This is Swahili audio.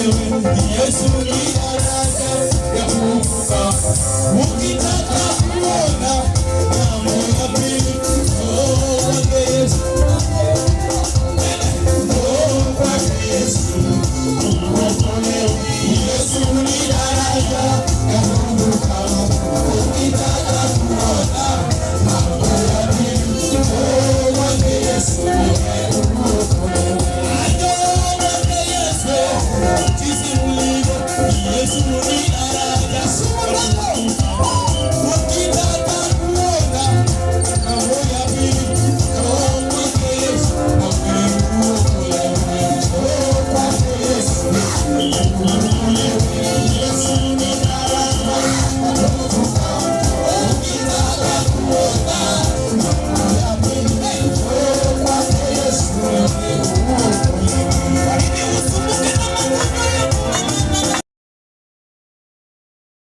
Yesu ni daraja ya kuvuka. Ukitaka kuona mambo ya pili, kwake Yesu. Kwake Yesu uokolewe. Yesu ni daraja ya kuvuka. Ukitaka kuona mambo ya pili, kwake Yesu uokolewe. Yesu